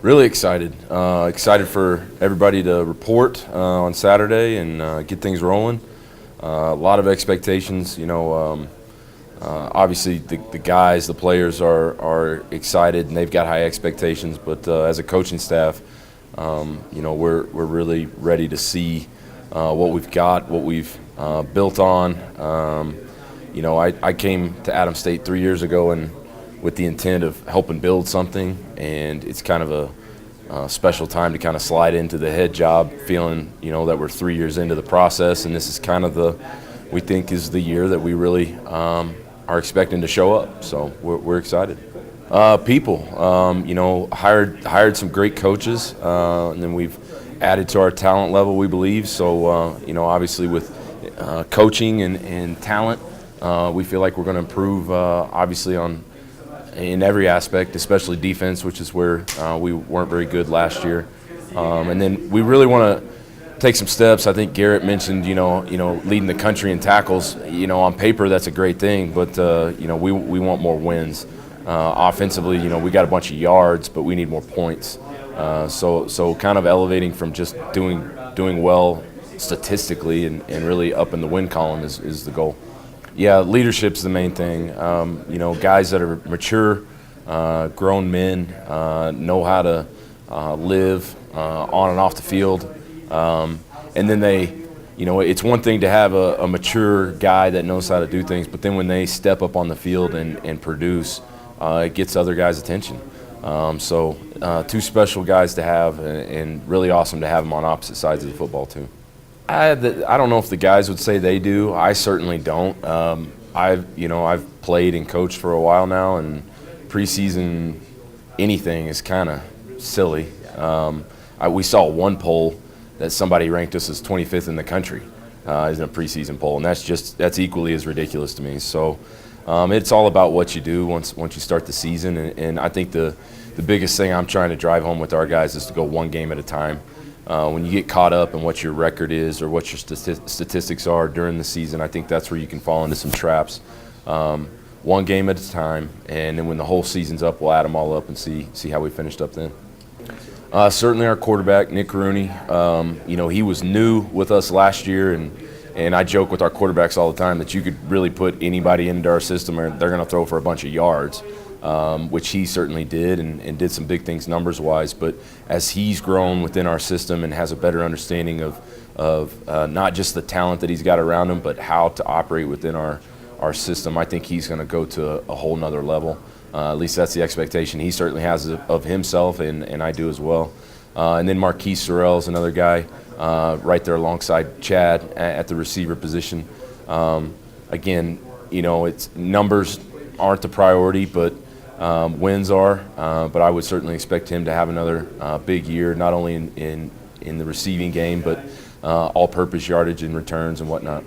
Really excited. Excited for everybody to report on Saturday and get things rolling. A lot of expectations. Obviously the guys, the players are excited and they've got high expectations. But as a coaching staff, we're really ready to see what we've got, what we've built on. I came to Adams State 3 years ago and with the intent of helping build something, and it's kind of a special time to kind of slide into the head job, feeling that we're 3 years into the process, and this is kind of we think is the year that we really are expecting to show up. So we're excited. People, hired some great coaches, and then we've added to our talent level, we believe. So obviously with coaching and talent, we feel like we're going to improve obviously in every aspect, especially defense, which is where we weren't very good last year. And then we really want to take some steps. I think Garrett mentioned, leading the country in tackles. On paper that's a great thing, but we want more wins. Offensively, we got a bunch of yards, but we need more points. So kind of elevating from just doing well statistically and really up in the win column is the goal. Yeah, leadership's the main thing. Guys that are mature, grown men, know how to live on and off the field. And then it's one thing to have a mature guy that knows how to do things, but then when they step up on the field and produce, it gets other guys' attention. Two special guys to have, and really awesome to have them on opposite sides of the football too. I don't know if the guys would say they do. I certainly don't. I've played and coached for a while now, and preseason anything is kind of silly. We saw one poll that somebody ranked us as 25th in the country in a preseason poll, and that's equally as ridiculous to me. So it's all about what you do once you start the season, and I think the biggest thing I'm trying to drive home with our guys is to go one game at a time. When you get caught up in what your record is or what your statistics are during the season, I think that's where you can fall into some traps. One game at a time, and then when the whole season's up, we'll add them all up and see how we finished up then. Certainly our quarterback, Nick Rooney, he was new with us last year, and I joke with our quarterbacks all the time that you could really put anybody into our system and they're going to throw for a bunch of yards. Which he certainly did and did some big things numbers-wise. But as he's grown within our system and has a better understanding of not just the talent that he's got around him, but how to operate within our system, I think he's going to go to a whole nother level. At least that's the expectation he certainly has of himself, and I do as well. And then Marquise Sorrell is another guy right there alongside Chad at the receiver position. Again, it's numbers aren't the priority, but wins are, but I would certainly expect him to have another big year, not only in the receiving game, but all-purpose yardage and returns and whatnot.